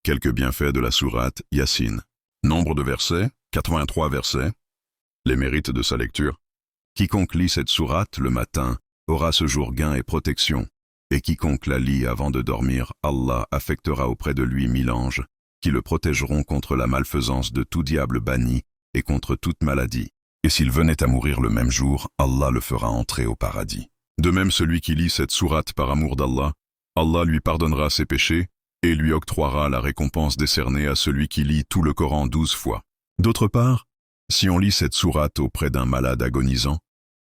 Quelques bienfaits de la sourate Yassine. Nombre de versets, 83 versets. Les mérites de sa lecture. Quiconque lit cette sourate le matin aura ce jour gain et protection, et quiconque la lit avant de dormir, Allah affectera auprès de lui 1000 anges, qui le protégeront contre la malfaisance de tout diable banni et contre toute maladie. Et s'il venait à mourir le même jour, Allah le fera entrer au paradis. De même, celui qui lit cette sourate par amour d'Allah, Allah lui pardonnera ses péchés et lui octroiera la récompense décernée à celui qui lit tout le Coran 12 fois. D'autre part, si on lit cette sourate auprès d'un malade agonisant,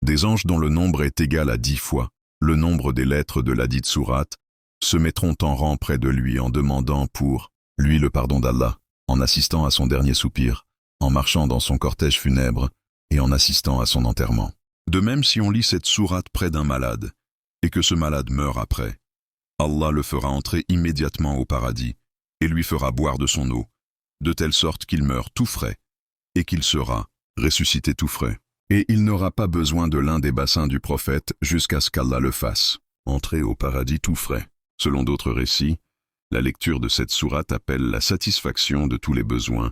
des anges dont le nombre est égal à 10 fois le nombre des lettres de la dite sourate se mettront en rang près de lui en demandant pour lui le pardon d'Allah, en assistant à son dernier soupir, en marchant dans son cortège funèbre et en assistant à son enterrement. De même, si on lit cette sourate près d'un malade, et que ce malade meurt après, Allah le fera entrer immédiatement au paradis, et lui fera boire de son eau, de telle sorte qu'il meurt tout frais, et qu'il sera ressuscité tout frais. Et il n'aura pas besoin de l'un des bassins du prophète jusqu'à ce qu'Allah le fasse entrer au paradis tout frais. Selon d'autres récits, la lecture de cette sourate appelle la satisfaction de tous les besoins,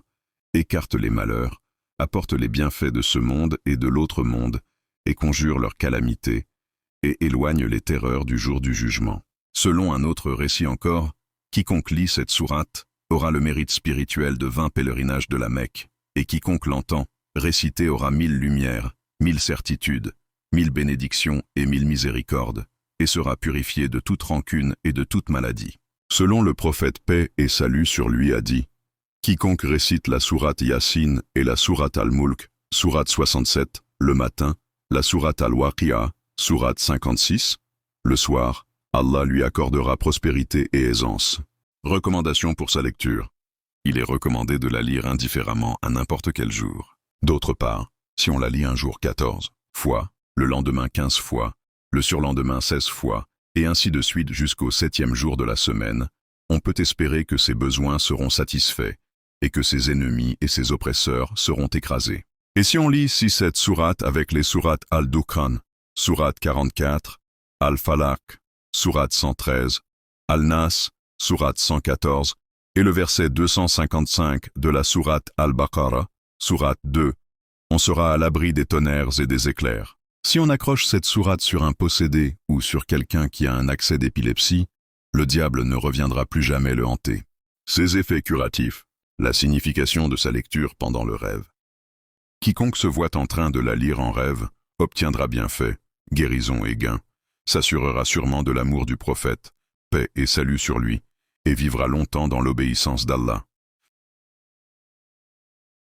écarte les malheurs, apporte les bienfaits de ce monde et de l'autre monde, et conjure leurs calamités, et éloigne les terreurs du jour du jugement. Selon un autre récit encore, quiconque lit cette sourate aura le mérite spirituel de 20 pèlerinages de la Mecque, et quiconque l'entend réciter aura 1000 lumières, 1000 certitudes, 1000 bénédictions et 1000 miséricordes, et sera purifié de toute rancune et de toute maladie. Selon le prophète paix et salut sur lui a dit, quiconque récite la sourate Yassine et la sourate Al-Mulk, sourate 67, le matin, la sourate Al-Waqi'a, sourate 56, le soir, Allah lui accordera prospérité et aisance. Recommandation pour sa lecture. Il est recommandé de la lire indifféremment à n'importe quel jour. D'autre part, si on la lit un jour 14 fois, le lendemain 15 fois, le surlendemain 16 fois, et ainsi de suite jusqu'au 7e jour de la semaine, on peut espérer que ses besoins seront satisfaits, et que ses ennemis et ses oppresseurs seront écrasés. Et si on lit cette sourate avec les sourates Al-Dukhan, sourate 44, Al-Falaq, sourate 113, Al-Nas, sourate 114, et le verset 255 de la sourate Al-Baqarah, sourate 2, on sera à l'abri des tonnerres et des éclairs. Si on accroche cette sourate sur un possédé ou sur quelqu'un qui a un accès d'épilepsie, le diable ne reviendra plus jamais le hanter. Ses effets curatifs, la signification de sa lecture pendant le rêve. Quiconque se voit en train de la lire en rêve obtiendra bienfait, guérison et gain, s'assurera sûrement de l'amour du prophète, paix et salut sur lui, et vivra longtemps dans l'obéissance d'Allah.